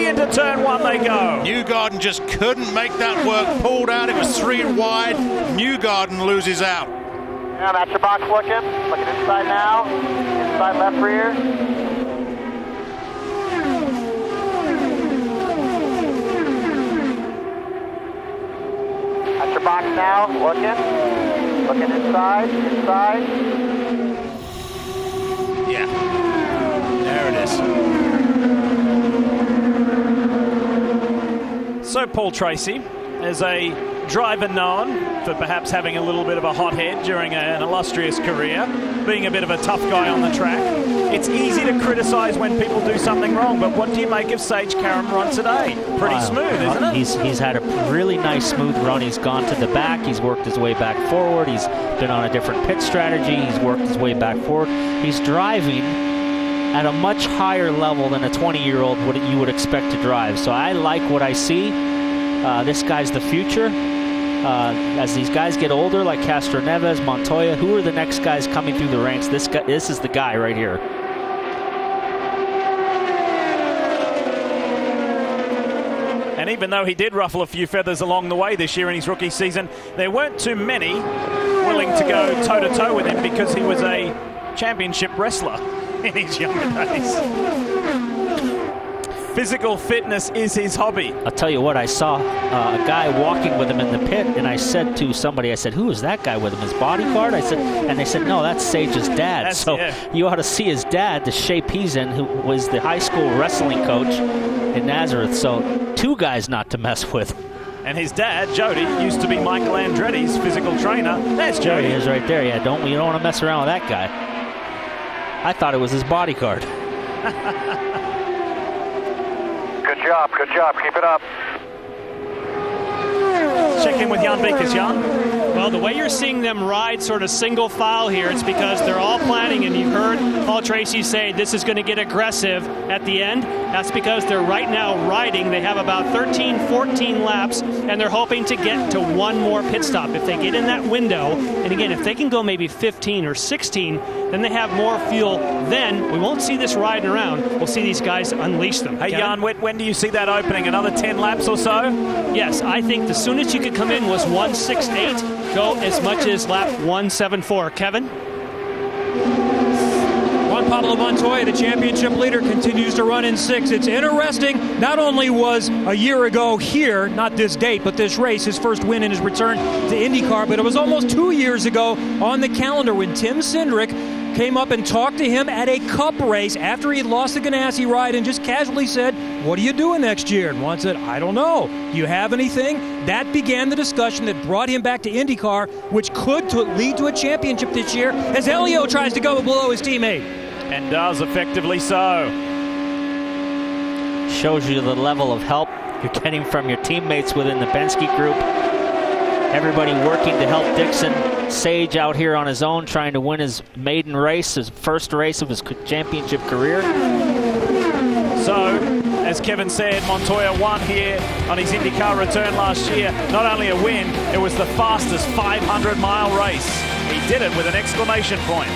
into turn one they go. Newgarden just couldn't make that work. Pulled out. It was 3 wide. Newgarden loses out. Yeah, that's your box looking. Looking inside now. Inside left rear. That's your box now. Looking. Looking inside. Inside. Yeah. There it is. So Paul Tracy, as a driver known for perhaps having a little bit of a hot head during an illustrious career, being a bit of a tough guy on the track, it's easy to criticise when people do something wrong, but what do you make of Sage Karam run today? Pretty smooth, isn't it? He's had a really nice smooth run. He's gone to the back. He's worked his way back forward. He's been on a different pit strategy. He's worked his way back forward. He's driving at a much higher level than a 20-year-old you would expect to drive. So I like what I see. This guy's the future. As these guys get older, like Castro Neves, Montoya, who are the next guys coming through the ranks? This is the guy right here. And even though he did ruffle a few feathers along the way this year in his rookie season, there weren't too many willing to go toe-to-toe with him because he was a championship wrestler in his younger days. Physical fitness is his hobby. I'll tell you what, I saw a guy walking with him in the pit, and I said to somebody, I said, who is that guy with him, his bodyguard? I said, and they said, no, that's Sage's dad. You ought to see his dad, the shape he's in, who was the high school wrestling coach in Nazareth. So 2 guys not to mess with. And his dad, Jody, used to be Michael Andretti's physical trainer. That's Jody. There he is right there. Yeah, you don't want to mess around with that guy. I thought it was his bodyguard. Good job, keep it up. Check in with Jan Beekers, Jan. Well, the way you're seeing them ride sort of single file here, it's because they're all planning, and you heard Paul Tracy say this is going to get aggressive at the end. That's because they're right now riding. They have about 13, 14 laps, and they're hoping to get to one more pit stop. If they get in that window, and again, if they can go maybe 15 or 16, then they have more fuel. Then we won't see this riding around. We'll see these guys unleash them. Hey, Jan, when do you see that opening? Another 10 laps or so? Yes, I think the soonest you could come in was 168. Go as much as lap 174. Kevin? Juan Pablo Montoya, the championship leader, continues to run in 6. It's interesting. Not only was a year ago here, not this date, but this race, his first win in his return to Indycar, but it was almost 2 years ago on the calendar when Tim Cindric came up and talked to him at a cup race after he lost the Ganassi ride and just casually said, what are you doing next year? And Juan said, I don't know. Do you have anything? That began the discussion that brought him back to IndyCar, which could lead to a championship this year as Helio tries to go below his teammate. And does effectively so. Shows you the level of help you're getting from your teammates within the Penske group. Everybody working to help Dixon. Sage out here on his own trying to win his maiden race, his first race of his championship career. So, as Kevin said, Montoya won here on his IndyCar return last year. Not only a win, it was the fastest 500-mile race. He did it with an exclamation point.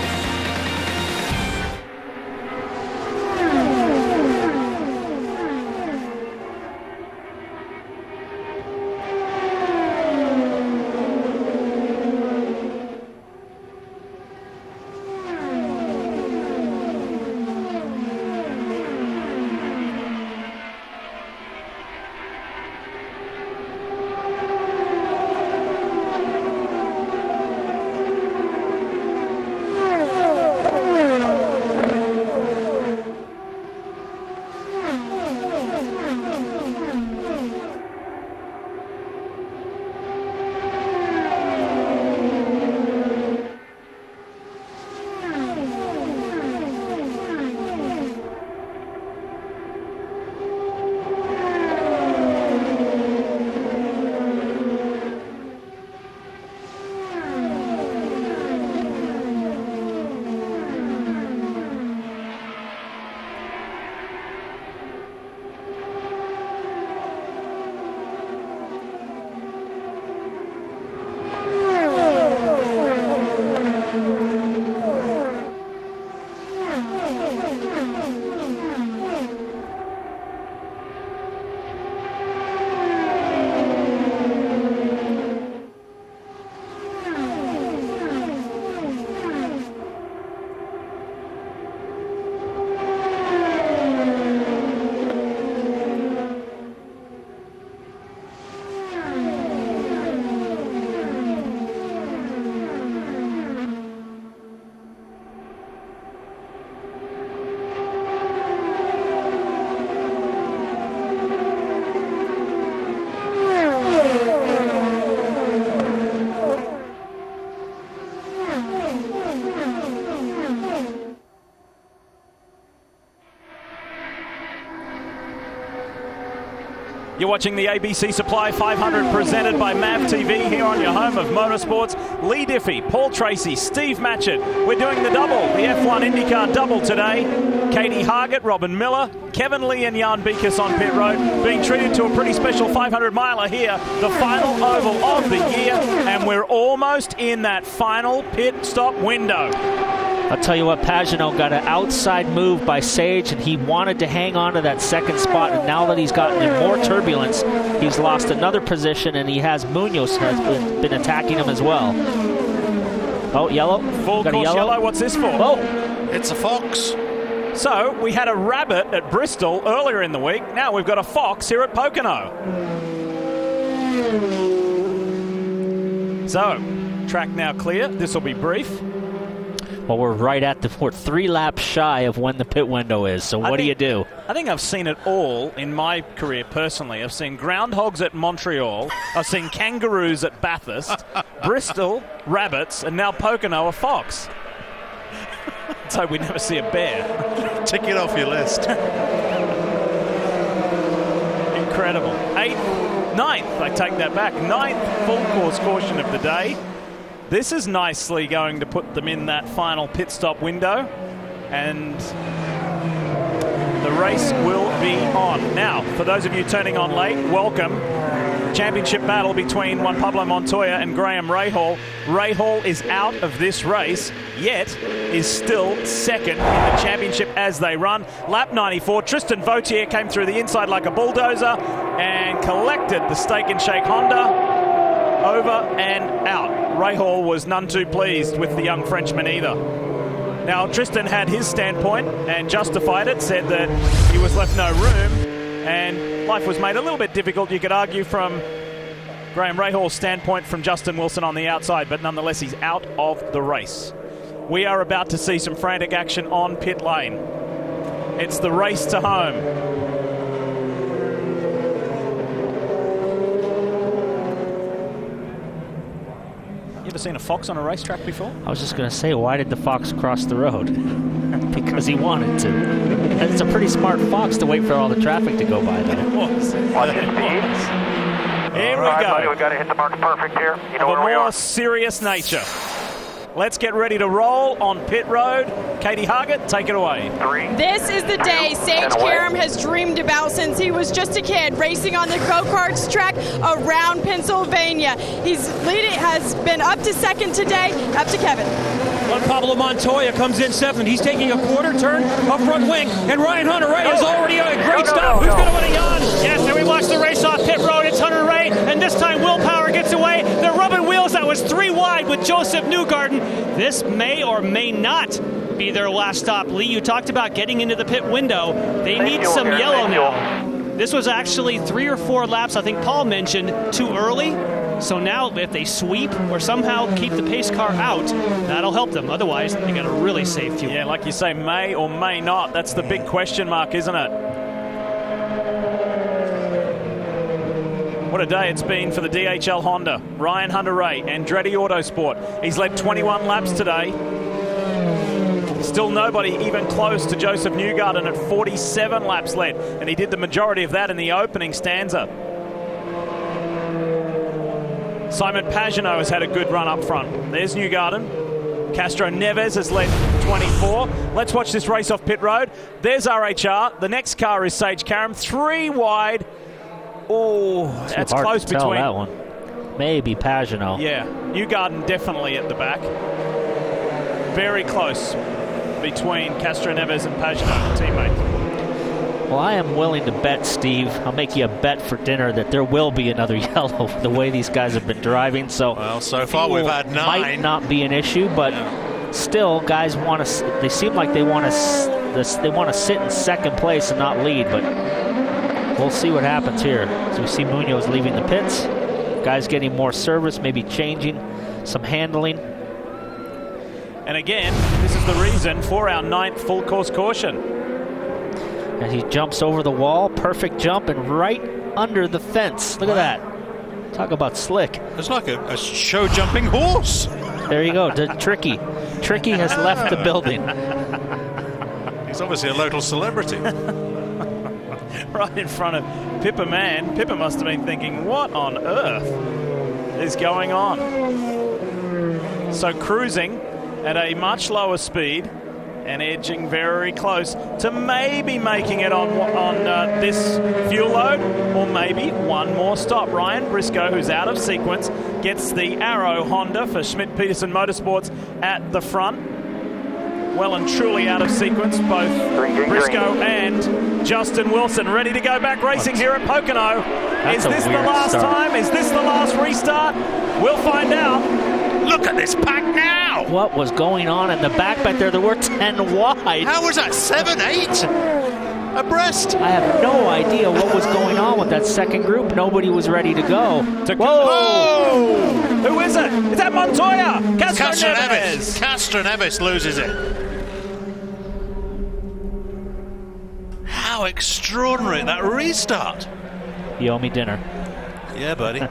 You're watching the ABC Supply 500 presented by MAV TV here on your home of motorsports. Lee Diffie, Paul Tracy, Steve Matchett. We're doing the double, the F1 IndyCar double today. Katie Hargett, Robin Miller, Kevin Lee and Jan Beekes on pit road, being treated to a pretty special 500-miler here, the final oval of the year, and we're almost in that final pit stop window. I'll tell you what, Pagenaud got an outside move by Sage, and he wanted to hang on to that second spot, and now that he's gotten in more turbulence, he's lost another position, and he has Munoz has been attacking him as well. Oh, yellow. Full course yellow. What's this for? Oh, It's a fox. So, we had a rabbit at Bristol earlier in the week. Now we've got a fox here at Pocono. So, track now clear. This will be brief. well, we're we're 3 laps shy of when the pit window is. So what do you do? I think I've seen it all in my career personally. I've seen groundhogs at Montreal. I've seen kangaroos at Bathurst, Bristol, rabbits, and now Pocono, a fox. Let's hope we never see a bear. Tick it off your list. Incredible. 8th, 9th, I take that back. 9th full course caution of the day. This is nicely going to put them in that final pit stop window. And the race will be on. Now, for those of you turning on late, welcome. Championship battle between Juan Pablo Montoya and Graham Rahal. Rahal is out of this race, yet is still second in the championship as they run. Lap 94, Tristan Vautier came through the inside like a bulldozer and collected the Steak and Shake Honda over and out. Rahal was none too pleased with the young Frenchman either. Now, Tristan had his standpoint and justified it, said that he was left no room, and life was made a little bit difficult, you could argue, from Graham Rahal's standpoint from Justin Wilson on the outside, but nonetheless, he's out of the race. We are about to see some frantic action on pit lane. It's the race to home. You ever seen a fox on a racetrack before? I was just going to say, why did the fox cross the road? Because he wanted to. And it's a pretty smart fox to wait for all the traffic to go by, though. It was. Watch your speed. Here we All right, go. buddy, we got to hit the mark perfect here. You know Of a where we are. more serious nature. Let's get ready to roll on pit road. Katie Hargett, take it away. 3. This is the day Sage And away. Karam has dreamed about since he was just a kid, racing on the go-karts track around Pennsylvania. Has been up to second today, up to Kevin. Juan Pablo Montoya comes in 7th. He's taking a quarter turn up front wing, and Ryan Hunter-Reay is already on a great stop. Who's going to win a yawn? Yes, and we watch the race off pit road. It's Hunter-Reay, and this time Willpower gets away. They're rubbing wheels. That was 3 wide with Joseph Newgarden. This may or may not be their last stop. Lee, you talked about getting into the pit window. They need fuel some here, yellow thank now. This was actually 3 or 4 laps, I think Paul mentioned, too early. So now if they sweep or somehow keep the pace car out, that'll help them. Otherwise, they got to really save fuel. Yeah, like you say, may or may not. That's the big question mark, isn't it? What a day it's been for the DHL Honda. Ryan Hunter-Reay, Andretti Autosport. He's led 21 laps today. Still nobody even close to Joseph Newgarden at 47 laps led. And he did the majority of that in the opening stanza. Simon Pagenaud has had a good run up front. There's Newgarden. Castro Neves has led 24. Let's watch this race off pit road. There's RHR. The next car is Sage Karam. 3 wide. Oh, that's hard close to tell between. that one. Maybe Pagenaud. Yeah, Newgarden definitely at the back. Very close between Castro Neves and Pagenaud, the teammate. Well, I am willing to bet, Steve. I'll make you a bet for dinner that there will be another yellow the way these guys have been driving. So, Well, so far we've had 9. Might not be an issue, but still, guys want to. They seem like they want to. They want to sit in second place and not lead. But we'll see what happens here. So we see Munoz leaving the pits. Guys getting more service, maybe changing some handling. And again, this is the reason for our 9th full course caution. And he jumps over the wall, perfect jump, and right under the fence. Look at that. Talk about slick. It's like a show jumping horse. There you go, Tricky. Tricky has left the building. He's obviously a local celebrity. right in front of Pippa Mann. Pippa must have been thinking, what on earth is going on? So cruising at a much lower speed and edging very close to maybe making it on this fuel load, or maybe one more stop. Ryan Briscoe, who's out of sequence, gets the Arrow Honda for Schmidt-Peterson Motorsports at the front. Well and truly out of sequence, both Briscoe and Justin Wilson ready to go back racing here at Pocono. Is this the last time? Is this the last restart? We'll find out. Look at this pack now! What was going on in the back there? There were 10 wide. How was that? 7, 8 abreast? I have no idea what was going on with that second group. Nobody was ready to go. Whoa! Who is it? Is that Montoya? Castro Neves. Castro Neves loses it. How extraordinary, that restart. You owe me dinner. Yeah, buddy.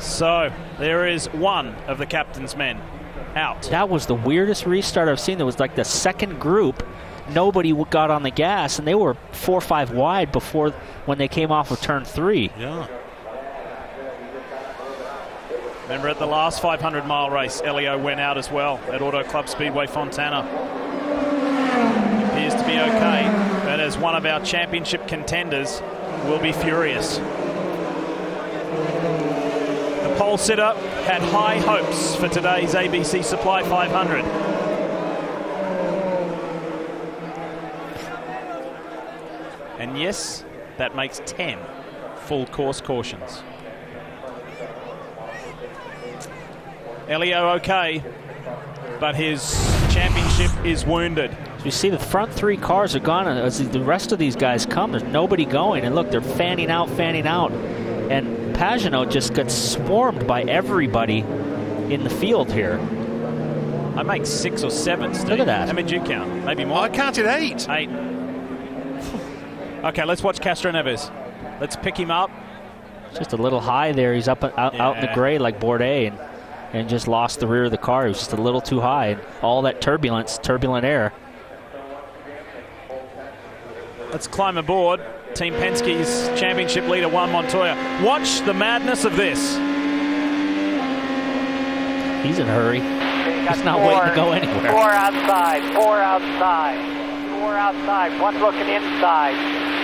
So, there is one of the captain's men out. That was the weirdest restart I've seen. There was like the second group. Nobody got on the gas, and they were 4 or 5 wide before when they came off of turn 3. Yeah. Remember at the last 500-mile race, Elio went out as well at Auto Club Speedway Fontana. Appears to be okay, but as one of our championship contenders, will be furious. The pole sitter had high hopes for today's ABC Supply 500. And yes, that makes 10 full course cautions. Elio okay, but his championship is wounded. You see the front 3 cars are gone, and as the rest of these guys come, there's nobody going. And look, they're fanning out. And Pagano just gets swarmed by everybody in the field here. I make 6 or 7, Steve. Look at that. How many did you count? Maybe more? I counted 8. 8. Okay, let's watch Castro Neves. Let's pick him up. Just a little high there. He's out in the gray like Bourdais, and just lost the rear of the car. It was just a little too high. And all that turbulent air. Let's climb aboard. Team Penske's championship leader, Juan Montoya. Watch the madness of this. He's in a hurry. He's not waiting to go anywhere. 4 outside, 4 outside, 4 outside. One looking inside,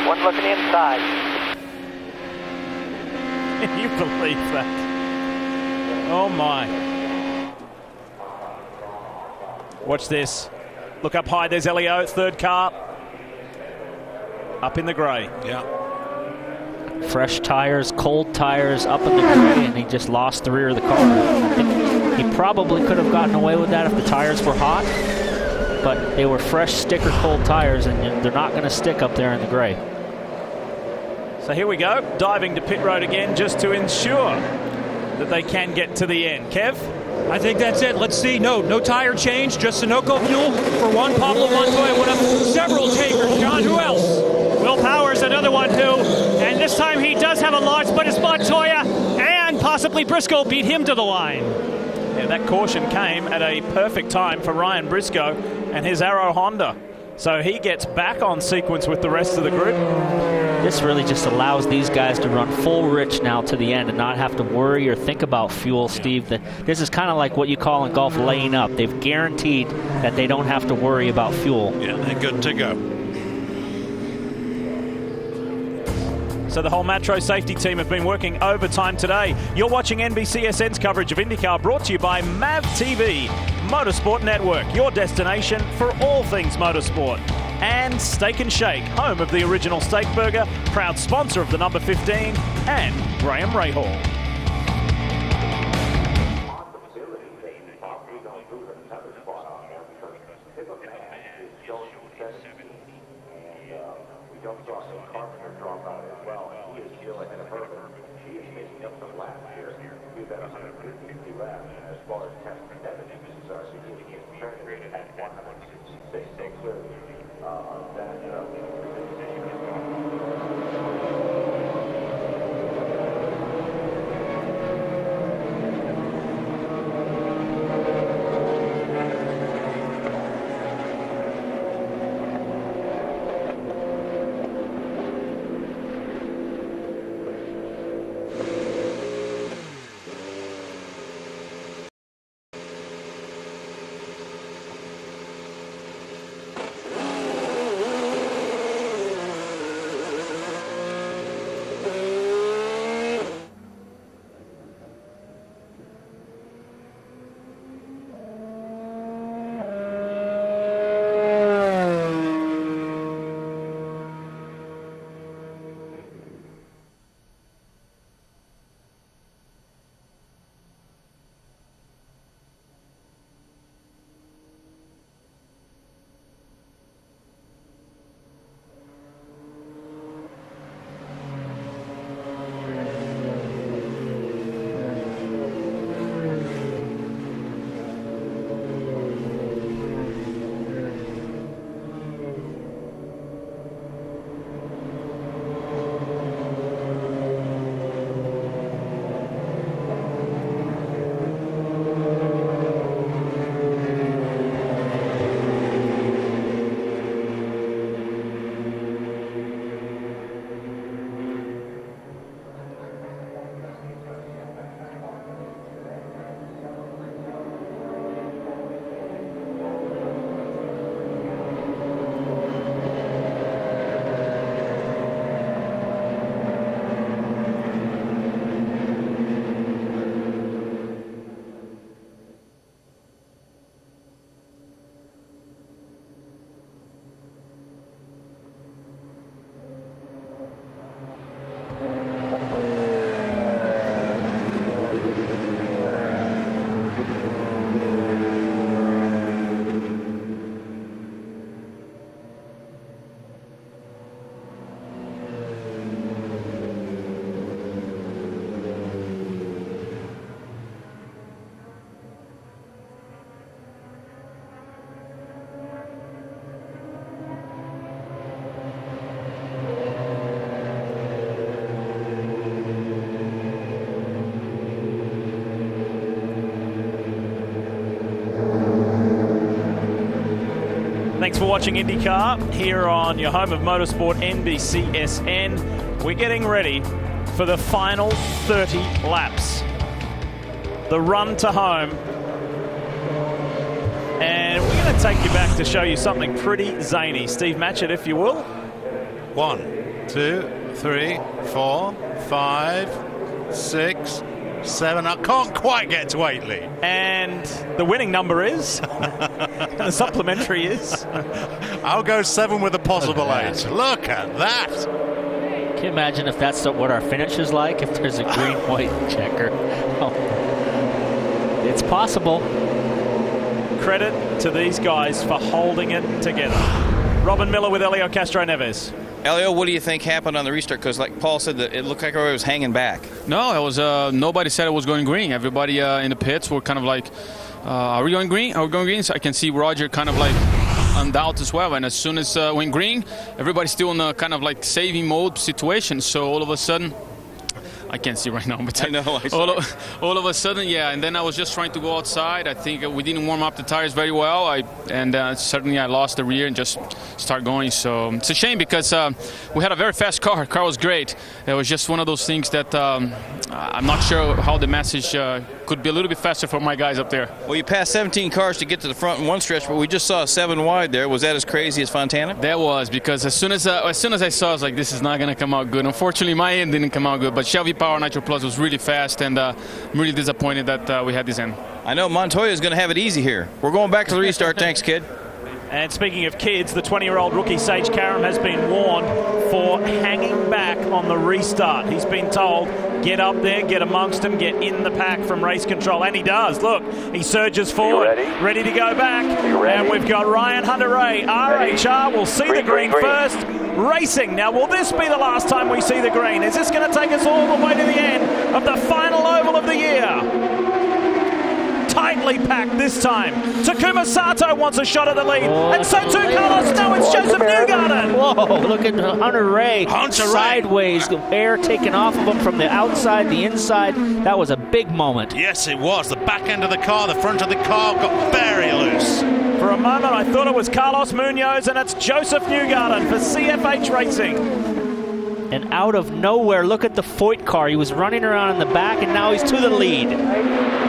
one looking inside. Can you believe that? Oh my. Watch this. Look up high, there's Elio, third car. Up in the grey. Yeah. Fresh tires, cold tires, up in the gray, and he just lost the rear of the car. I think he probably could have gotten away with that if the tires were hot, but they were fresh sticker cold tires, and they're not going to stick up there in the gray. So here we go, diving to pit road again just to ensure that they can get to the end. Kev? I think that's it. Let's see. No tire change, just Sunoco fuel for one. Pablo Montoya, one of several takers. John, who else? Will Powers, another one too. And this time he does have a launch, but it's Montoya and possibly Briscoe beat him to the line. Yeah, that caution came at a perfect time for Ryan Briscoe and his Arrow Honda. So he gets back on sequence with the rest of the group. This really just allows these guys to run full rich now to the end and not have to worry or think about fuel, Steve. This is kind of like what you call in golf laying up. They've guaranteed that they don't have to worry about fuel. Yeah, they're good to go. So the whole Matro safety team have been working overtime today. You're watching NBCSN's coverage of IndyCar, brought to you by MAV TV, Motorsport Network, your destination for all things motorsport. And Steak and Shake, home of the original steak burger, proud sponsor of the number 15, and Graham Rahal. Thanks for watching IndyCar here on your home of motorsport, NBCSN. We're getting ready for the final 30 laps. The run to home. And we're going to take you back to show you something pretty zany. Steve, match it if you will. 1, 2, 3, 4, 5, 6, 7. I can't quite get to 8, Lee. And the winning number is? And the supplementary is? I'll go 7 with a possible 8. Look at that. Can you imagine if that's what our finish is like? If there's a green, white checker. Oh. It's possible. Credit to these guys for holding it together. Robin Miller with Elio Castro-Neves. Elio, what do you think happened on the restart? Because like Paul said, that it looked like everybody was hanging back. No, it was nobody said it was going green. Everybody in the pits were kind of like, are we going green? Are we going green? So I can see Roger kind of like on doubt as well. And as soon as went green, everybody's still in a kind of like saving mode situation. So all of a sudden, I can't see right now, but I know. all of a sudden, yeah. And then I was just trying to go outside. I think we didn't warm up the tires very well. Certainly I lost the rear and just start going. So it's a shame because we had a very fast car. Car was great. It was just one of those things that I'm not sure how the message could be a little bit faster for my guys up there. Well, you passed 17 cars to get to the front in one stretch, but we just saw 7 wide there. Was that as crazy as Fontana? That was, because as soon as I saw, I was like, this is not going to come out good. Unfortunately, my end didn't come out good, but Shelby Power Nitro Plus was really fast, and I'm really disappointed that we had this end. I know Montoya is going to have it easy here. We're going back to the restart. Thanks, kid. And speaking of kids, the 20-year-old rookie Sage Karam has been warned for hanging back on the restart. He's been told, get up there, get amongst them, get in the pack from race control. And he does. Look, he surges forward, ready to go back. And we've got Ryan Hunter-Reay. RHR will see the green first. Racing. Now, will this be the last time we see the green? Is this going to take us all the way to the end of the final oval of the year? Tightly packed this time. Takuma Sato wants a shot at the lead. And so too Carlos. No, it's Joseph Newgarden. Whoa, look at Hunter-Reay. Sideways, air taken off of him from the outside, the inside. That was a big moment. Yes, it was. The back end of the car, the front of the car got very loose. For a moment, I thought it was Carlos Munoz, and it's Joseph Newgarden for CFH Racing. And out of nowhere, look at the Foyt car. He was running around in the back, and now he's to the lead.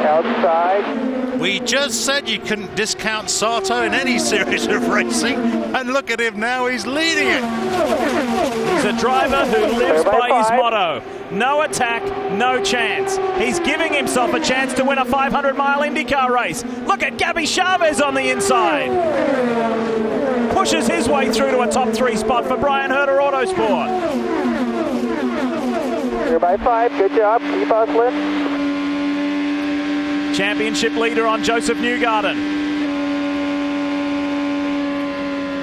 Outside. We just said you couldn't discount Sato in any series of racing, and look at him now, he's leading it. He's a driver who lives by his motto, no attack, no chance. He's giving himself a chance to win a 500-mile IndyCar race. Look at Gabby Chavez on the inside. Pushes his way through to a top 3 spot for Brian Herter Autosport. Clear by 5, good job, keep us lit. Championship leader on Joseph Newgarden.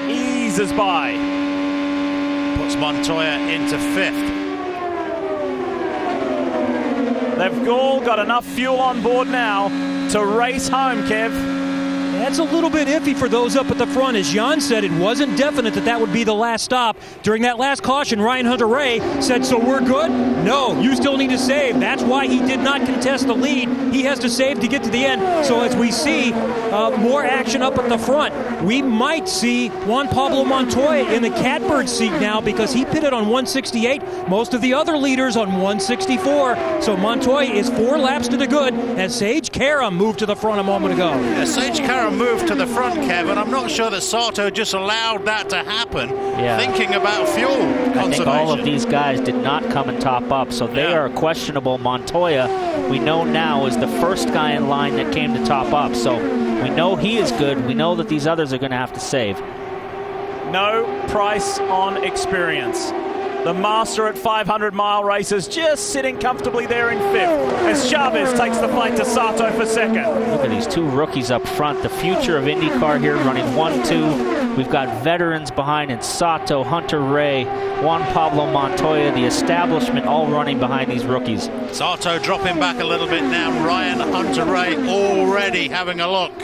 Eases by. Puts Montoya into 5th. They've all got enough fuel on board now to race home, Kev. That's a little bit iffy for those up at the front. As Jan said, it wasn't definite that would be the last stop. During that last caution, Ryan Hunter-Reay said, so we're good? No, you still need to save. That's why he did not contest the lead. He has to save to get to the end. So as we see more action up at the front, we might see Juan Pablo Montoya in the catbird seat now because he pitted on 168. Most of the other leaders on 164. So Montoya is 4 laps to the good as Sage Karam moved to the front a moment ago. Yeah, Sage Karam moved to the front, Kevin. I'm not sure that Sato just allowed that to happen, thinking about fuel conservation. I think all of these guys did not come and top up, so they are questionable. Montoya, we know now, is the first guy in line that came to top up, so we know he is good. We know that these others are going to have to save. No price on experience. The master at 500-mile races just sitting comfortably there in 5th as Chavez takes the fight to Sato for 2nd. Look at these 2 rookies up front. The future of IndyCar here running 1-2. We've got veterans behind in Sato, Hunter-Reay, Juan Pablo Montoya, the establishment all running behind these rookies. Sato dropping back a little bit now. Ryan Hunter-Reay already having a look.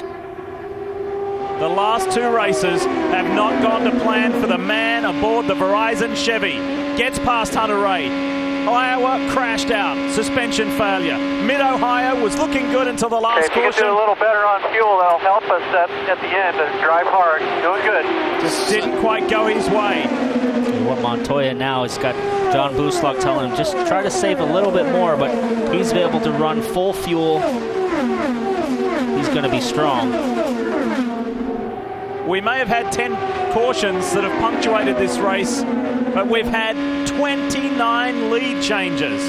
The last 2 races have not gone to plan for the man aboard the Verizon Chevy. Gets past Hunter-Reay. Iowa crashed out. Suspension failure. Mid-Ohio was looking good until the last if you can caution. do a little better on fuel, that'll help us at the end. Drive hard. Doing good. Just didn't quite go his way. What Montoya now has got John Booslock telling him just try to save a little bit more, but he's able to run full fuel. He's going to be strong. We may have had 10 cautions that have punctuated this race, but we've had 29 lead changes.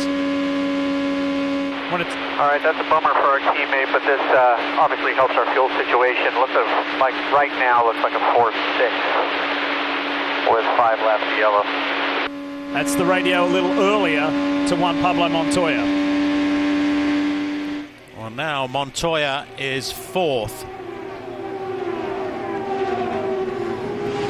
All right, that's a bummer for our teammate, but this obviously helps our fuel situation. Looks like right now looks like a 4-6 with 5 laps of yellow. That's the radio a little earlier to Juan Pablo Montoya. Well, now Montoya is 4th.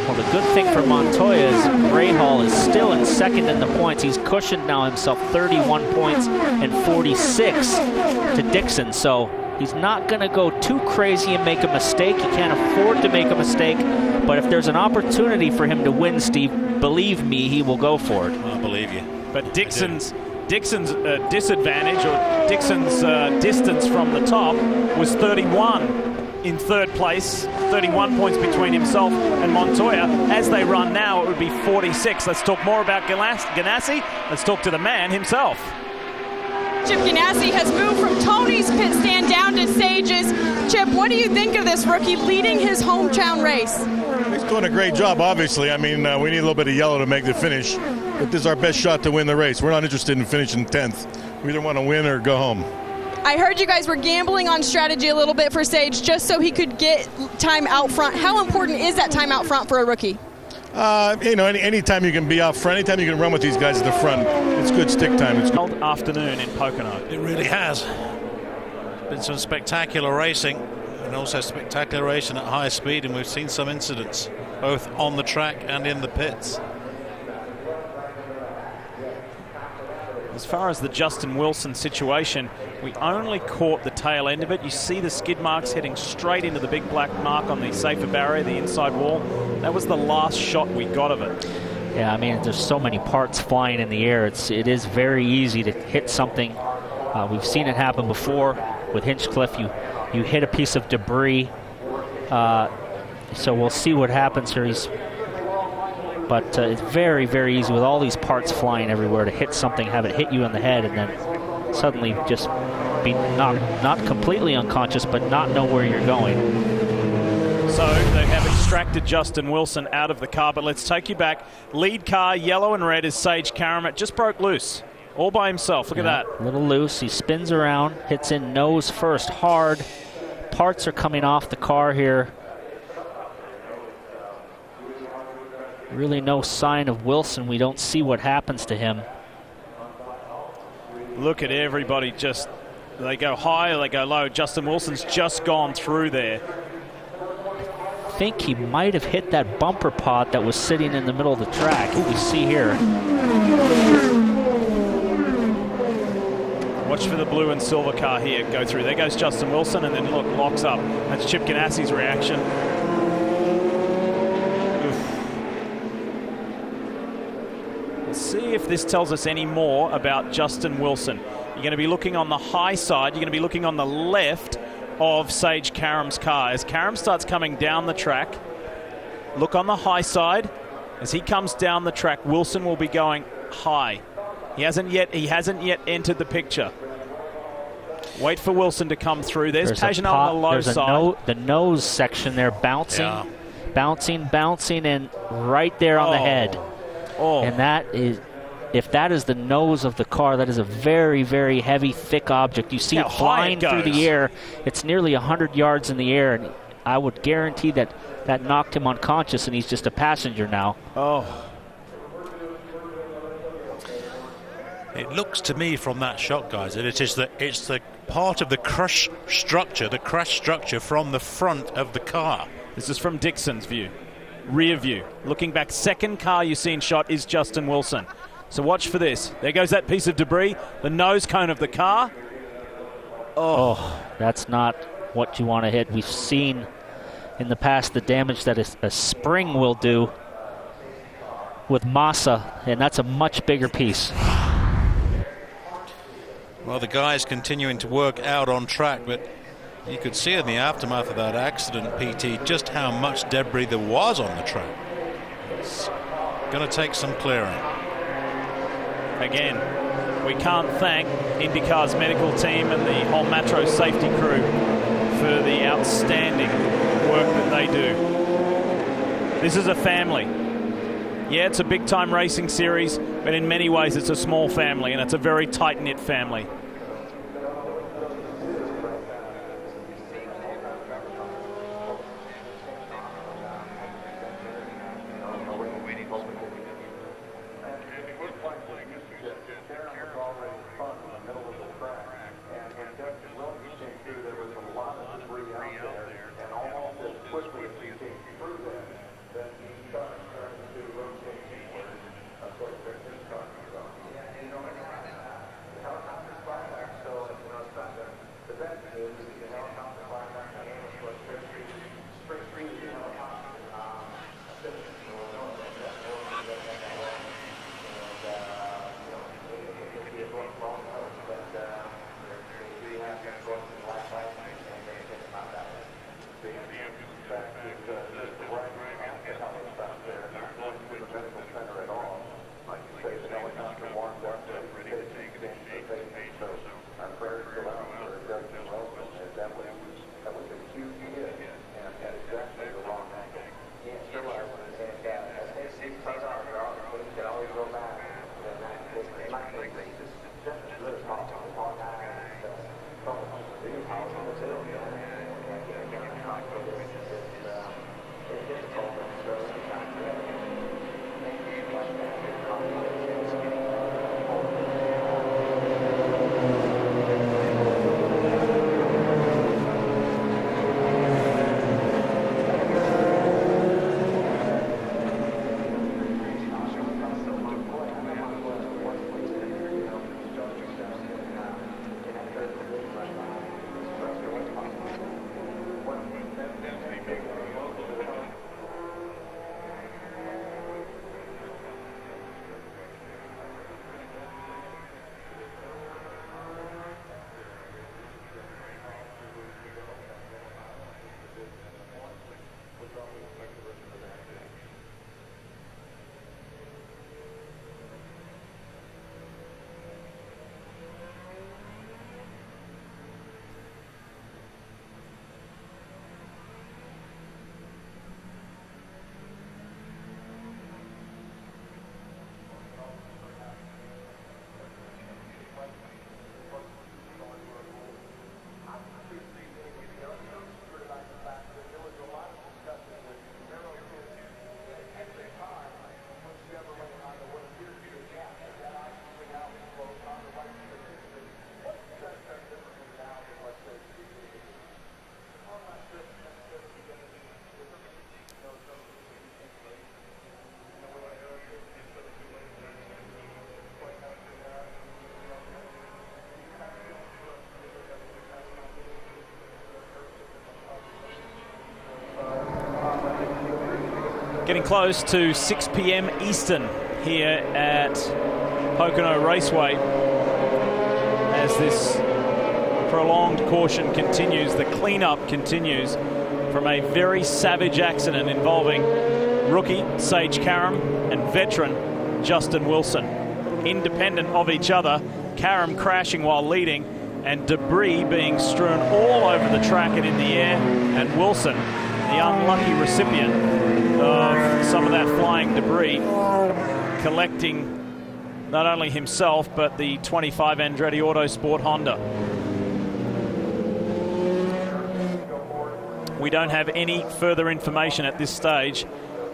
Well, the good thing for Montoya is Rahal is still in second in the points. He's cushioned now himself 31 points and 46 to Dixon. So he's not going to go too crazy and make a mistake. He can't afford to make a mistake. But if there's an opportunity for him to win, Steve, believe me, he will go for it. I believe you. But Dixon's disadvantage, or Dixon's distance from the top, was 31 in third place. 31 points between himself and Montoya. As they run now, it would be 46. Let's talk more about Ganassi. Let's talk to the man himself. Chip Ganassi has moved from Tony's pit stand down to Sage's. Chip, what do you think of this rookie leading his hometown race? He's doing a great job, obviously. I mean, we need a little bit of yellow to make the finish. But this is our best shot to win the race. We're not interested in finishing 10th. We either want to win or go home. I heard you guys were gambling on strategy a little bit for Sage just so he could get time out front. How important is that time out front for a rookie? Anytime you can be out front, anytime you can run with these guys at the front, it's good stick time. It's good. Afternoon in Pocono. It really has. Been some spectacular racing and also spectacular racing at high speed, and we've seen some incidents both on the track and in the pits. As far as the Justin Wilson situation, we only caught the tail end of it. You see the skid marks heading straight into the big black mark on the safer barrier, the inside wall. That was the last shot we got of it. Yeah, I mean, there's so many parts flying in the air. It is very easy to hit something. We've seen it happen before with Hinchcliffe. You hit a piece of debris. So we'll see what happens here. But it's very, very easy with all these parts flying everywhere to hit something, have it hit you in the head, and then suddenly just be not completely unconscious, but not know where you're going. So they have extracted Justin Wilson out of the car, but let's take you back. Lead car, yellow and red, is Sage Karam. It just broke loose all by himself. Look at that. A little loose. He spins around, hits in nose first hard. Parts are coming off the car here. Really no sign of Wilson. We don't see what happens to him. Look at everybody just, they go high or they go low. Justin Wilson's just gone through there. I think he might have hit that bumper pod that was sitting in the middle of the track. We see here. Watch for the blue and silver car here go through. There goes Justin Wilson, and then look, locks up. That's Chip Ganassi's reaction. See if this tells us any more about Justin Wilson. You're going to be looking on the high side. You're going to be looking on the left of Sage Karam's car. As Karam starts coming down the track, look on the high side. As he comes down the track, Wilson will be going high. He hasn't yet entered the picture. Wait for Wilson to come through. There's Pagenaud on the low side. The nose section there bouncing, bouncing, and right there on the head. Oh. And that is, if that is the nose of the car, that is a very, very heavy, thick object. You see it flying through the air. It's nearly 100 yards in the air, and I would guarantee that knocked him unconscious, and he's just a passenger now. Oh. It looks to me from that shot, guys, that it's the part of the crash structure from the front of the car. This is from Dixon's view. Rear view. Looking back, second car you see in shot is Justin Wilson. So watch for this. There goes that piece of debris, the nose cone of the car. Oh, that's not what you want to hit. We've seen in the past the damage that a spring will do with Massa, and that's a much bigger piece. Well, the guys continuing to work out on track, but you could see in the aftermath of that accident, PT, just how much debris there was on the track. It's going to take some clearing. Again, we can't thank IndyCar's medical team and the whole Matro safety crew for the outstanding work that they do. This is a family. Yeah, it's a big-time racing series, but in many ways it's a small family, and it's a very tight-knit family. Getting close to 6 p.m. Eastern here at Pocono Raceway as this prolonged caution continues. The cleanup continues from a very savage accident involving rookie Sage Karam and veteran Justin Wilson. Independent of each other, Karam crashing while leading and debris being strewn all over the track and in the air, and Wilson, the unlucky recipient of some of that flying debris, collecting not only himself but the 25 Andretti Autosport Honda. We don't have any further information at this stage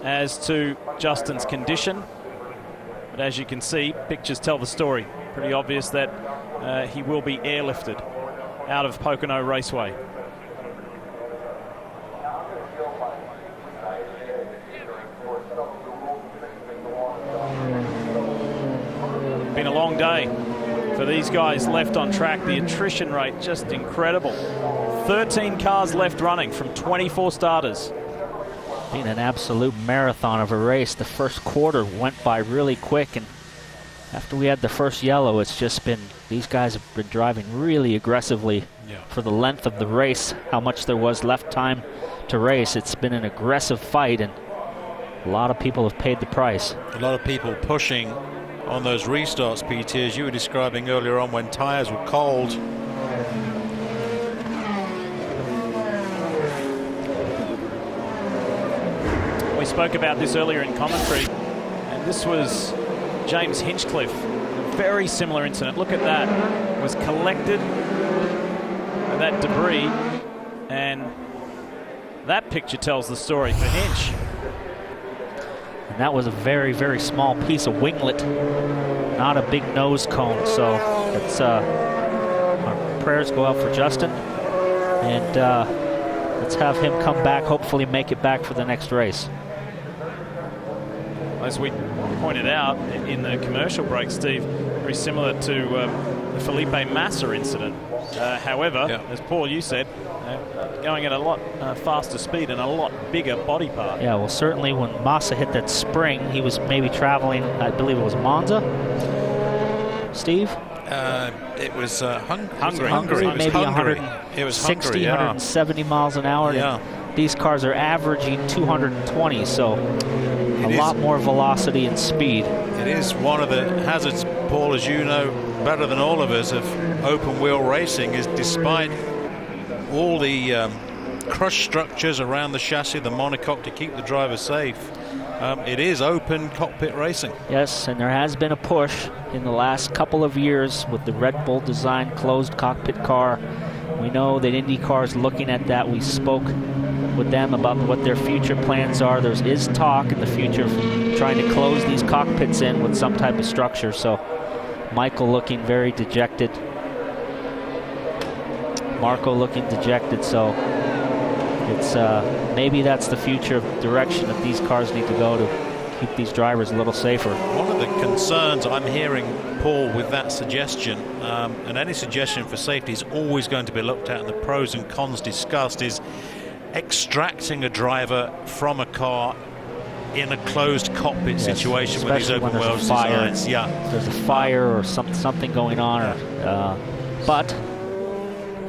as to Justin's condition, but as you can see, pictures tell the story. Pretty obvious that he will be airlifted out of Pocono Raceway. Been a long day for these guys left on track. The attrition rate just incredible. 13 cars left running from 24 starters. Been an absolute marathon of a race. The first quarter went by really quick, and After we had the first yellow, it's just been, these guys have been driving really aggressively for the length of the race, how much there was left time to race. It's been an aggressive fight, and a lot of people have paid the price. A lot of people pushing on those restarts, PT, as you were describing earlier on when tyres were cold. We spoke about this earlier in commentary, and this was James Hinchcliffe. A very similar incident. Look at that. It was collected, that debris, and that picture tells the story for Hinch. And that was a very, very small piece of winglet, not a big nose cone. So it's our prayers go out for Justin, and let's have him come back, hopefully make it back for the next race. As we pointed out in the commercial break, Steve, very similar to the Felipe Massa incident. However, as Paul, you said, going at a lot faster speed and a lot bigger body part. Yeah, well, certainly when Massa hit that spring, he was maybe traveling, I believe it was Monza. Steve? It was Hungary. Maybe Hungary. 160, 170 miles an hour. Yeah. These cars are averaging 220, so a lot more velocity and speed. It is one of the hazards, Paul, as you know better than all of us, of open wheel racing, is despite all the crushed structures around the chassis, the monocoque to keep the driver safe, it is open cockpit racing. Yes, and there has been a push in the last couple of years with the Red Bull design closed cockpit car. We know that Indycar is looking at that. We spoke with them about what their future plans are. There is talk in the future of trying to close these cockpits in with some type of structure. So Michael looking very dejected. Marco looking dejected. So it's maybe that's the future direction that these cars need to go to keep these drivers a little safer. One of the concerns I'm hearing, Paul, with that suggestion, and any suggestion for safety is always going to be looked at and the pros and cons discussed, is extracting a driver from a car in a closed cockpit situation with these open wheel designs. Yeah, there's a fire or something going on. But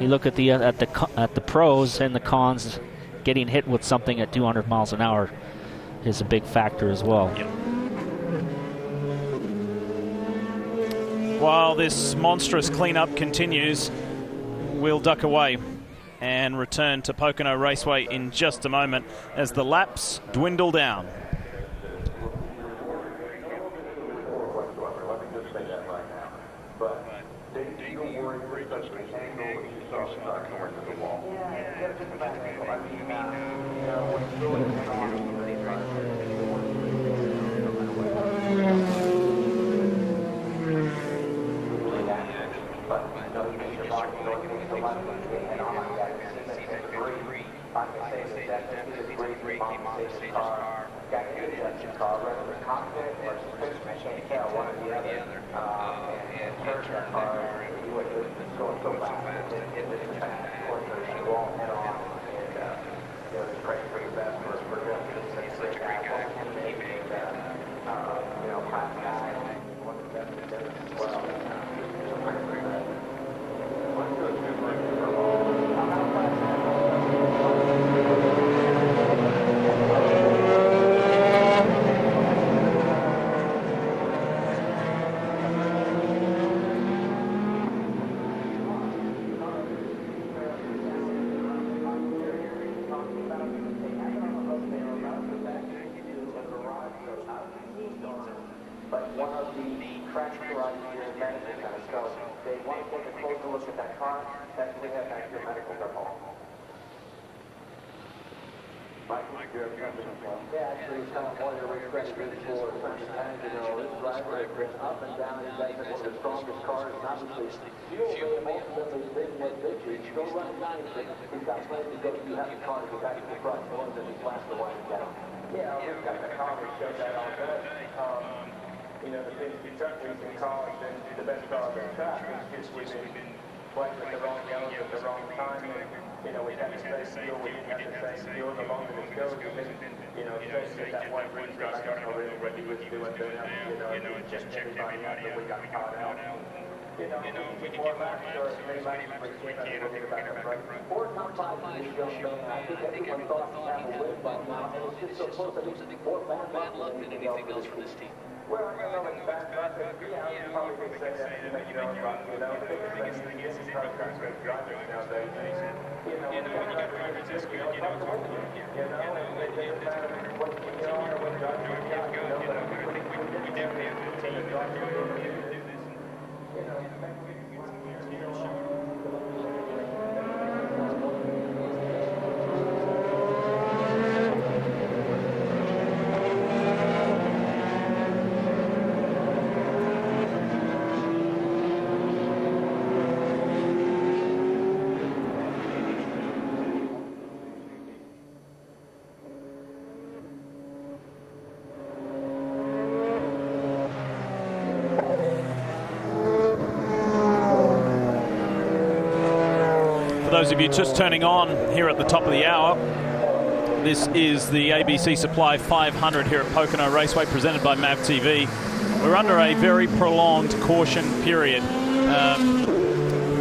you look at the pros and the cons. Getting hit with something at 200 miles an hour is a big factor as well. Yep. While this monstrous cleanup continues, we'll duck away and return to Pocono Raceway in just a moment as the laps dwindle down. just check everybody out. We got caught out. We can get more laps as many laps as we can. We'll get back up front. 4.5 is young man. I think everyone thought he'd have a win by now. It's just so close. I think more bad luck than anything else for this team. Well, I know it's bad luck. Yeah, probably could say that. The biggest thing is car cars with drivers nowadays. When you got drivers this good, it's hard to win. It doesn't matter what you are or what driver you got. We definitely have a team that can do this. Those of you just turning on here at the top of the hour, this is the ABC Supply 500 here at Pocono Raceway, presented by MAV TV. We're under a very prolonged caution period.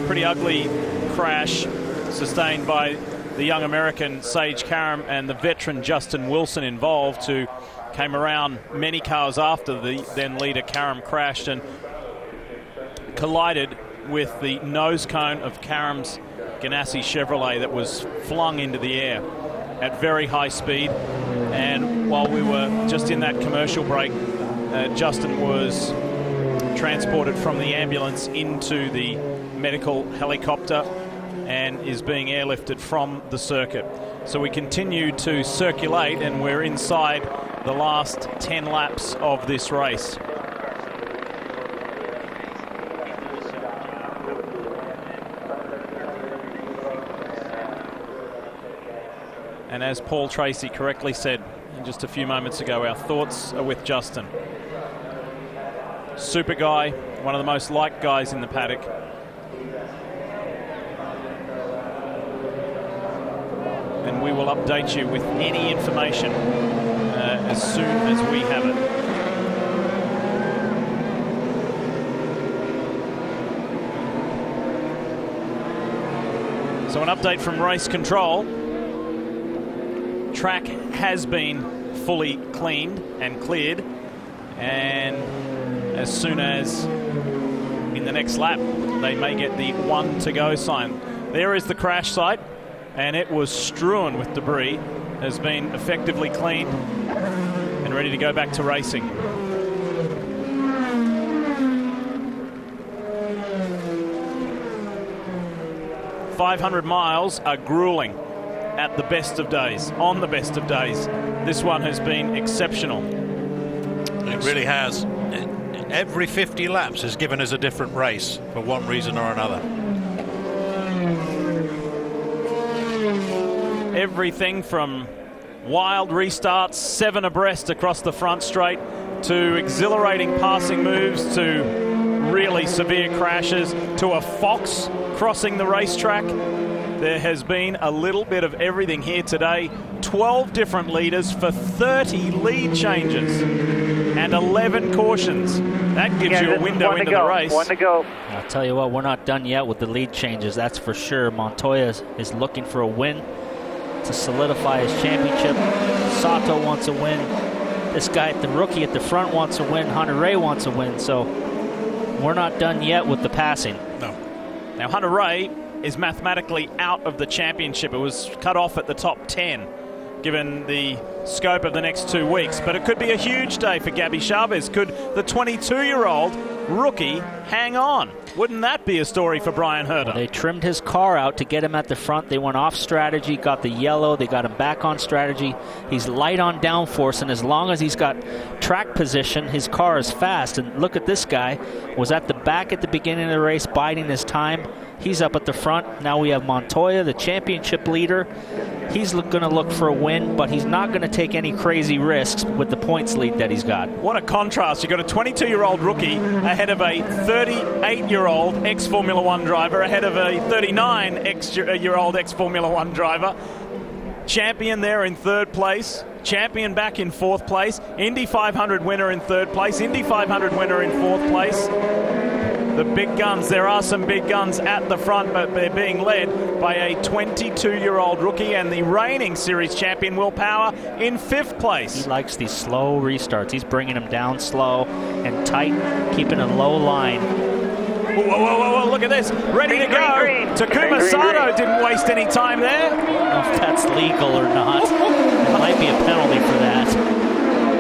Pretty ugly crash sustained by the young American Sage Karam and the veteran Justin Wilson involved, who came around many cars after the then leader Karam crashed and collided with the nose cone of Karam's Ganassi Chevrolet that was flung into the air at very high speed. And while we were just in that commercial break, Justin was transported from the ambulance into the medical helicopter and is being airlifted from the circuit. So we continue to circulate, and we're inside the last 10 laps of this race. And as Paul Tracy correctly said just a few moments ago, our thoughts are with Justin. Super guy, one of the most liked guys in the paddock. And we will update you with any information as soon as we have it. So an update from race control. Track has been fully cleaned and cleared, and as soon as in the next lap they may get the 1 to go sign. There is the crash site, and it was strewn with debris, has been effectively cleaned and ready to go back to racing. "500 miles are grueling at the best of days, on the best of days. This one has been exceptional." It really has. Every 50 laps has given us a different race for one reason or another. Everything from wild restarts, 7 abreast across the front straight, to exhilarating passing moves, to really severe crashes, to a fox crossing the racetrack. There has been a little bit of everything here today. 12 different leaders for 30 lead changes and 11 cautions. That gives you a window into the race. 1 to go. I'll tell you what, we're not done yet with the lead changes, that's for sure. Montoya is looking for a win to solidify his championship. Sato wants a win. This guy, the rookie at the front, wants a win. Hunter-Reay wants a win. So we're not done yet with the passing. No. Now Hunter-Reay is mathematically out of the championship. It was cut off at the top 10, given the scope of the next 2 weeks. But it could be a huge day for Gabby Chavez. Could the 22-year-old rookie hang on? Wouldn't that be a story for Brian Herter? They trimmed his car out to get him at the front. They went off strategy, got the yellow. They got him back on strategy. He's light on downforce, and as long as he's got track position, his car is fast. And look at this guy. Was at the back at the beginning of the race, biding his time. He's up at the front. Now we have Montoya, the championship leader. He's going to look for a win, but he's not going to take any crazy risks with the points lead that he's got. What a contrast. You've got a 22-year-old rookie ahead of a 38-year-old ex-Formula One driver, ahead of a 39-year-old ex-Formula One driver. Champion there in third place. champion back in 4th place, Indy 500 winner in 3rd place, Indy 500 winner in 4th place. The big guns, there are some big guns at the front, but they're being led by a 22-year-old rookie and the reigning series champion, Will Power, in 5th place. He likes these slow restarts. He's bringing them down slow and tight, keeping a low line. Whoa, whoa, whoa, whoa, look at this. Ready to go. Takuma Sato didn't waste any time there. I don't know if that's legal or not. There might be a penalty for that.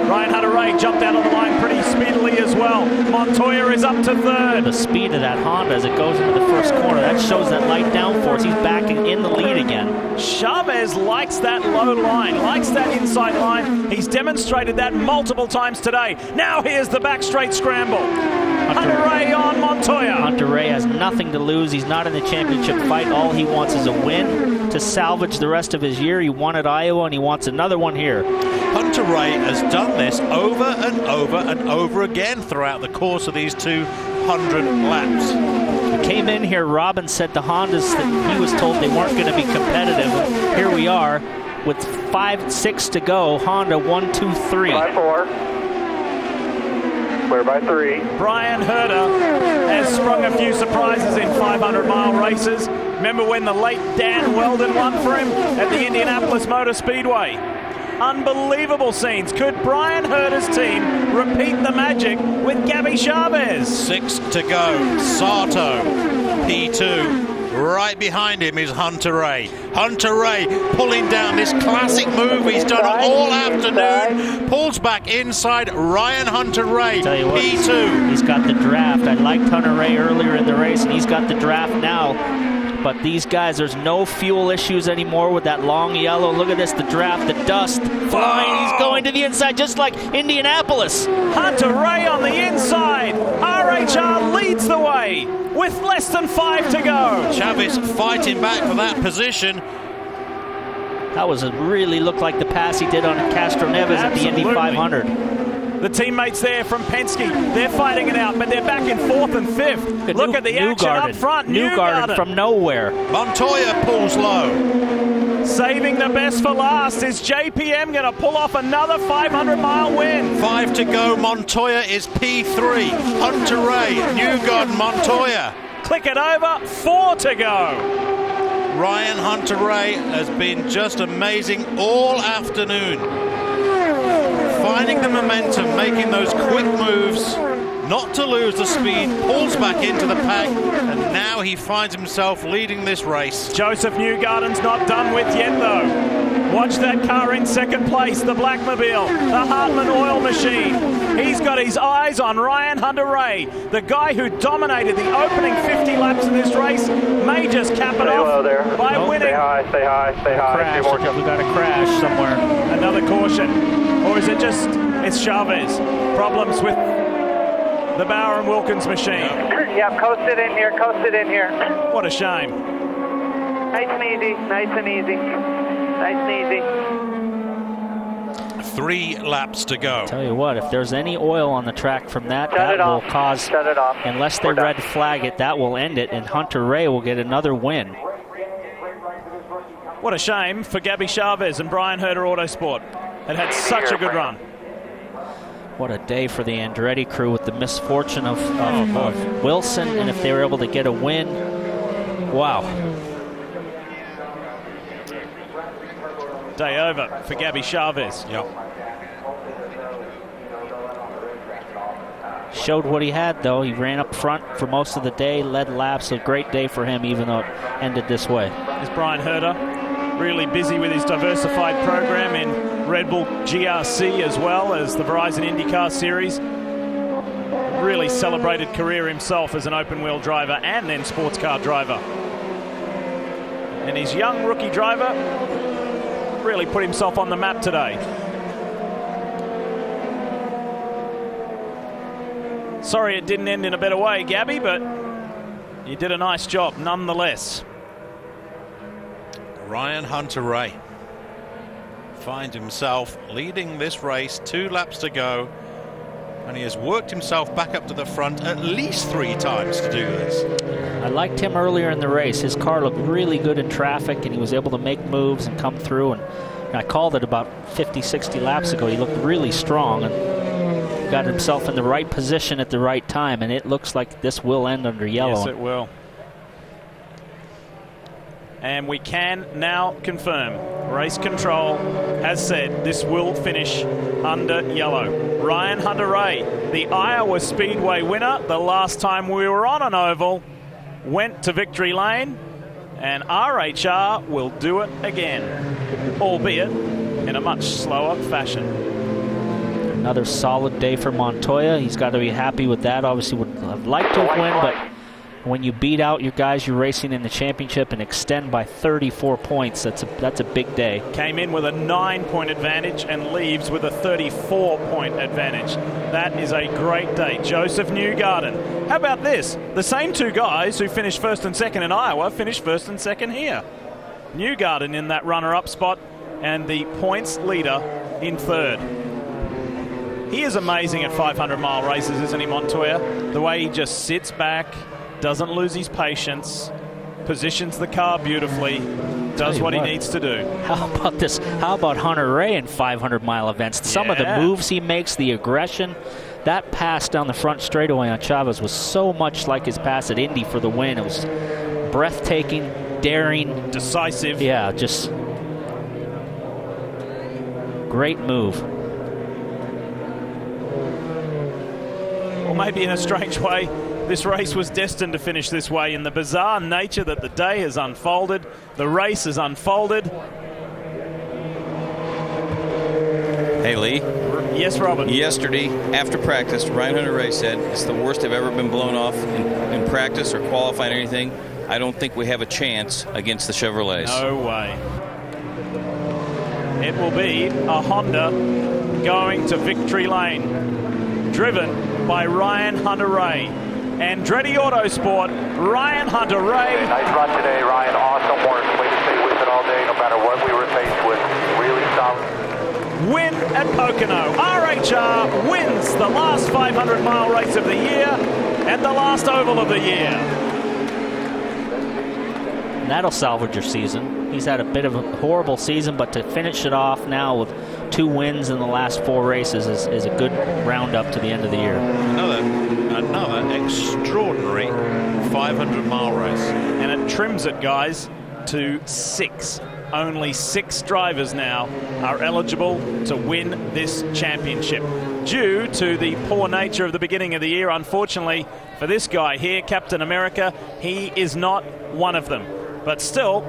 Ryan Hunter-Reay jumped out of the line pretty speedily as well. Montoya is up to 3rd. The speed of that Honda as it goes into the first corner, that shows that light downforce. He's back in the lead again. Chavez likes that low line, likes that inside line. He's demonstrated that multiple times today. Now here's the back straight scramble. Hunter-Reay on Montoya. Hunter-Reay has nothing to lose. He's not in the championship fight. All he wants is a win to salvage the rest of his year. He won at Iowa, and he wants another one here. Hunter-Reay has done this over and over and over again throughout the course of these 200 laps. He came in here, Robin said the Hondas that he was told they weren't going to be competitive. Here we are with 5-6 to go. Honda 1, 2, 3. 5-4. Clear by 3. Brian Herter has sprung a few surprises in 500-mile races. Remember when the late Dan Weldon won for him at the Indianapolis Motor Speedway? Unbelievable scenes. Could Brian Herter's team repeat the magic with Gabby Chavez? 6 to go. Sato, P2. Right behind him is Hunter-Reay. Hunter-Reay pulling down this classic move he's done all afternoon. Pulls back inside Ryan Hunter-Reay, P2. He's got the draft. I liked Hunter-Reay earlier in the race, and he's got the draft now. But these guys, there's no fuel issues anymore with that long yellow. Look at this, the draft, the dust flying. He's going to the inside just like Indianapolis. Hunter-Reay on the inside. RHR leads the way with less than 5 to go. Chavez fighting back for that position. That was really looked like the pass he did on Castro Neves at the Indy 500. The teammates there from Penske, they're fighting it out, but they're back in 4th and 5th. Look at the action up front. Newgarden from nowhere. Montoya pulls low. Saving the best for last. Is JPM going to pull off another 500-mile win? 5 to go. Montoya is P3. Hunter-Reay, Newgarden, Montoya. Click it over. 4 to go. Ryan Hunter-Reay has been just amazing all afternoon. Finding the momentum, making those quick moves, not to lose the speed, pulls back into the pack, and now he finds himself leading this race. Joseph Newgarden's not done with yet, though. Watch that car in 2nd place, the Blackmobile, the Hartman oil machine. He's got his eyes on Ryan Hunter-Reay, the guy who dominated the opening 50 laps of this race, may just cap it off by winning. Stay high, stay high, stay high. Crash. We got a crash somewhere. Another caution. Or is it just, it's Chavez? Problems with the Bauer and Wilkins machine. Yep, coast it in here, coast it in here. What a shame. Nice and easy, nice and easy. Nice and easy. 3 laps to go. Tell you what, if there's any oil on the track from that, that will cause, unless they red flag it, that will end it, and Hunter-Reay will get another win. What a shame for Gabby Chavez and Brian Herter Autosport. It had such a good run. What a day for the Andretti crew with the misfortune of Wilson, and if they were able to get a win, wow. Day over for Gabby Chavez. Yep. Showed what he had, though. He ran up front for most of the day, led laps. A great day for him, even though it ended this way. Is Brian Herter really busy with his diversified program in Red Bull GRC as well as the Verizon Indycar Series. Really celebrated career himself as an open-wheel driver and then sports car driver. And his young rookie driver really put himself on the map today. Sorry it didn't end in a better way, Gabby, but you did a nice job nonetheless. Ryan Hunter-Reay finds himself leading this race, 2 laps to go, and he has worked himself back up to the front at least 3 times to do this. I liked him earlier in the race. His car looked really good in traffic, and he was able to make moves and come through, and I called it about 50, 60 laps ago. He looked really strong and got himself in the right position at the right time, and it looks like this will end under yellow. Yes, it will. And we can now confirm, race control has said this will finish under yellow. Ryan Hunter-Reay, the Iowa Speedway winner, the last time we were on an oval, went to victory lane, and RHR will do it again, albeit in a much slower fashion. Another solid day for Montoya. He's got to be happy with that. Obviously would have liked to win, but when you beat out your guys you're racing in the championship and extend by 34 points, that's a big day. Came in with a 9-point advantage and leaves with a 34-point advantage. That is a great day. Joseph Newgarden. How about this? The same two guys who finished first and second in Iowa finished first and second here. Newgarden in that runner-up spot and the points leader in third. He is amazing at 500-mile races, isn't he, Montoya? The way he just sits back, doesn't lose his patience, positions the car beautifully, does what he needs to do. How about this? How about Hunter-Reay in 500-mile events? Some of the moves he makes, the aggression. That pass down the front straightaway on Chavez was so much like his pass at Indy for the win. It was breathtaking, daring. Decisive. Yeah, just great move. Or maybe in a strange way, this race was destined to finish this way in the bizarre nature that the day has unfolded, the race has unfolded. Hey, Lee. Yes, Robin. Yesterday, after practice, Ryan Hunter-Reay said it's the worst I've ever been blown off in practice or qualifying or anything. I don't think we have a chance against the Chevrolets. No way. It will be a Honda going to victory lane, driven by Ryan Hunter-Reay. Andretti Autosport, Ryan Hunter-Reay. Nice run today, Ryan. Awesome work. Way to stay with it all day, no matter what we were faced with. Really solid. Win at Pocono. RHR wins the last 500-mile race of the year and the last oval of the year. And that'll salvage your season. He's had a bit of a horrible season, but to finish it off now with 2 wins in the last 4 races is a good roundup to the end of the year. Another extraordinary 500-mile race. And it trims it, guys, to 6. Only 6 drivers now are eligible to win this championship. Due to the poor nature of the beginning of the year, unfortunately for this guy here, Captain America, he is not one of them. But still,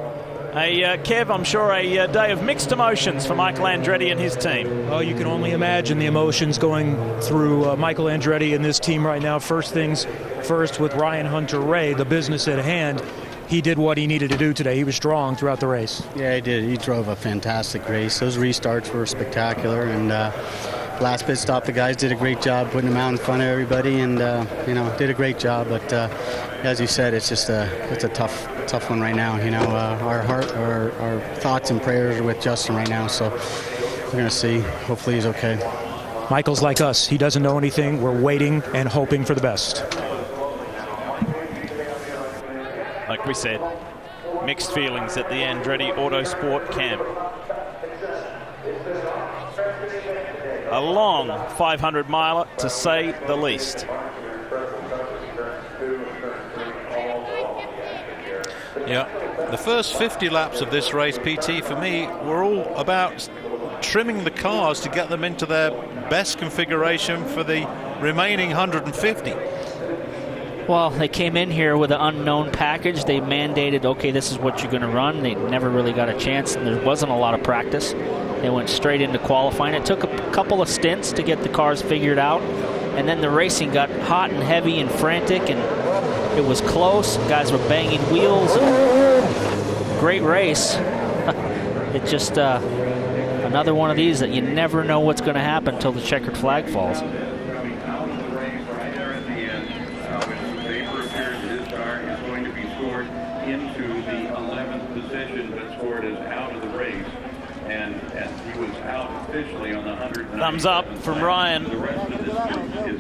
Kev, I'm sure a day of mixed emotions for Michael Andretti and his team. Oh, you can only imagine the emotions going through Michael Andretti and this team right now. First things first with Ryan Hunter-Reay, the business at hand. He did what he needed to do today. He was strong throughout the race. Yeah, he did. He drove a fantastic race. Those restarts were spectacular, and last pit stop, the guys did a great job putting him out in front of everybody, and did a great job. But as you said, it's just it's a tough one right now. Our thoughts and prayers are with Justin right now, so we're going to see. Hopefully he's okay. Michael's like us. He doesn't know anything. We're waiting and hoping for the best. Like we said, mixed feelings at the Andretti Autosport camp. A long 500-miler, to say the least. Yeah, the first 50 laps of this race, PT, for me, were all about trimming the cars to get them into their best configuration for the remaining 150. Well, they came in here with an unknown package. They mandated, okay, this is what you're going to run. They never really got a chance, and there wasn't a lot of practice. They went straight into qualifying. It took a couple of stints to get the cars figured out, and then the racing got hot and heavy and frantic, and it was close. Guys were banging wheels. Great race. It's just another one of these that you never know what's going to happen until the checkered flag falls. Thumbs up from Ryan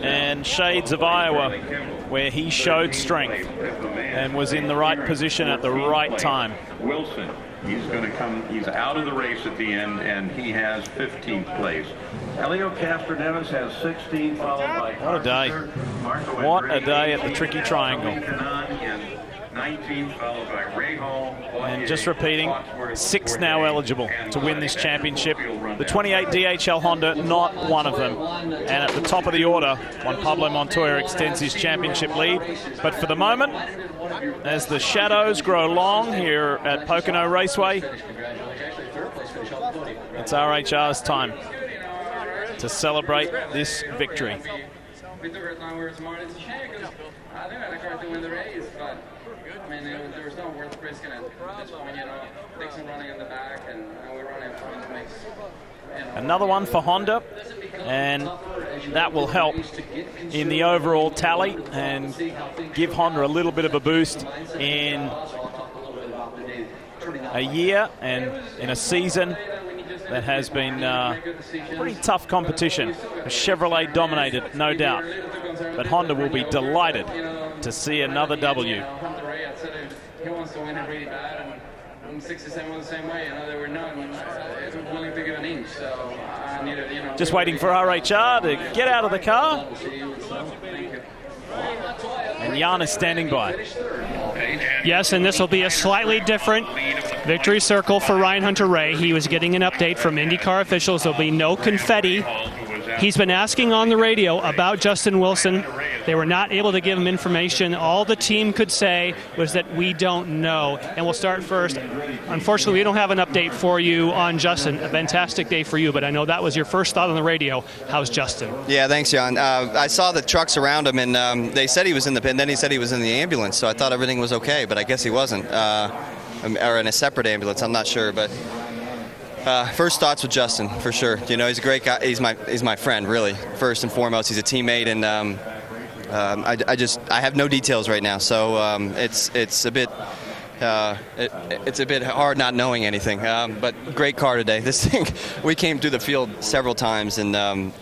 and shades of Iowa, where he showed strength and was in the right position at the right time. Wilson He's going to come, he's out of the race at the end, and he has 15th place. Elio Castroneves has 16th, followed by what a day. What a day at the Tricky Triangle. 19th, followed by Ray Hall. And just repeating, 6 now eligible to win this championship. The 28 DHL Honda, not one of them. And at the top of the order, Juan Pablo Montoya extends his championship lead. But for the moment, as the shadows grow long here at Pocono Raceway, it's RHR's time to celebrate this victory. We took our time, we were smart. It's a shame because I think I had a car to win the race, but I mean, there was no worth risking it at this point, you know. Dixon running in the back and we're running in front makes. Another one for Honda, and that will help in the overall tally and give Honda a little bit of a boost in a year and in a season that has been pretty tough competition. Chevrolet dominated, no doubt, but Honda will be delighted to see another W. Hunter-Reay had said he wants to win it really bad, and 67 was the same way. You know, they were not willing to give an inch, so I needed, you know. Just waiting for RHR to get out of the car. And Jan is standing by. Yes, and this will be a slightly different victory circle for Ryan Hunter-Reay. He was getting an update from Indycar officials. There'll be no confetti. He's been asking on the radio about Justin Wilson. They were not able to give him information. All the team could say was that we don't know. And we'll start first. Unfortunately, we don't have an update for you on Justin. A fantastic day for you, but I know that was your first thought on the radio. How's Justin? Yeah, thanks, John. I saw the trucks around him, and they said he was in the pit, then he said he was in the ambulance, so I thought everything was okay, but I guess he wasn't. Or in a separate ambulance, I'm not sure, but first thoughts with Justin, for sure. You know, he's a great guy. He's my friend, really. First and foremost, he's a teammate, and I have no details right now, so it's a bit it's a bit hard not knowing anything. But great car today. This thing, we came through the field several times, and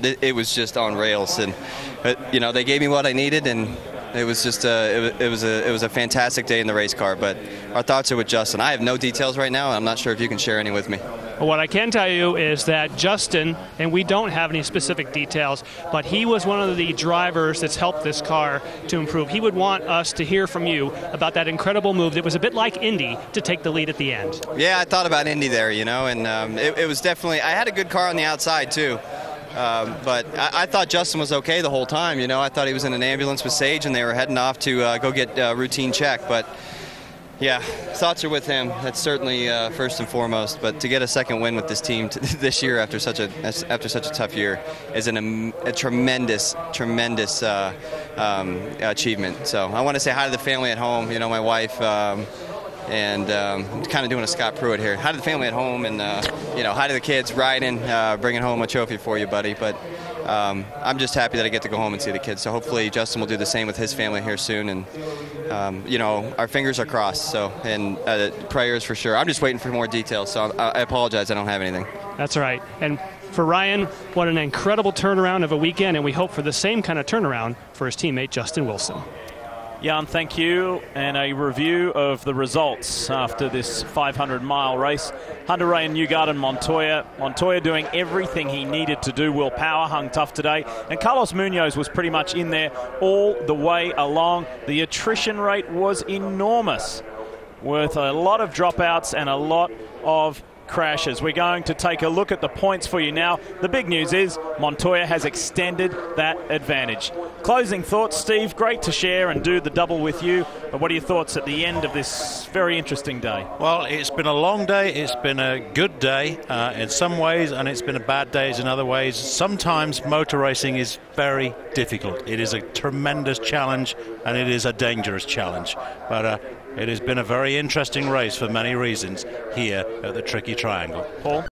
it was just on rails. And you know, they gave me what I needed, and it was just it was a fantastic day in the race car. But our thoughts are with Justin. I have no details right now. I'm not sure if you can share any with me. Well, what I can tell you is that Justin, and we don't have any specific details, but he was one of the drivers that's helped this car to improve. He would want us to hear from you about that incredible move that was a bit like Indy to take the lead at the end. Yeah, I thought about Indy there, you know, and it was definitely, I had a good car on the outside too. But I thought Justin was okay the whole time, you know. I thought he was in an ambulance with Sage and they were heading off to go get a routine check. But yeah, thoughts are with him. That's certainly first and foremost. But to get a second win with this team this year after such a tough year is a tremendous achievement. So I want to say hi to the family at home. You know, my wife. And kind of doing a Scott Pruitt here. Hi to the family at home, and you know, hi to the kids. Riding, bringing home a trophy for you, buddy. But I'm just happy that I get to go home and see the kids. So hopefully Justin will do the same with his family here soon. And you know, our fingers are crossed. So and prayers for sure. I'm just waiting for more details. So I apologize, I don't have anything. That's all right. And for Ryan, what an incredible turnaround of a weekend, and we hope for the same kind of turnaround for his teammate Justin Wilson. Jan, thank you. And a review of the results after this 500-mile race. Hunter-Reay and Newgarden Montoya. Montoya doing everything he needed to do. Will Power hung tough today. And Carlos Munoz was pretty much in there all the way along. The attrition rate was enormous, with a lot of dropouts and a lot of crashes. We're going to take a look at the points for you now. The big news is Montoya has extended that advantage. Closing thoughts, Steve. Great to share and do the double with you. But what are your thoughts at the end of this very interesting day? Well, it's been a long day. It's been a good day in some ways, and it's been a bad day in other ways. Sometimes motor racing is very difficult. It is a tremendous challenge, and it is a dangerous challenge. But it has been a very interesting race for many reasons here at the Tricky Triangle. Paul?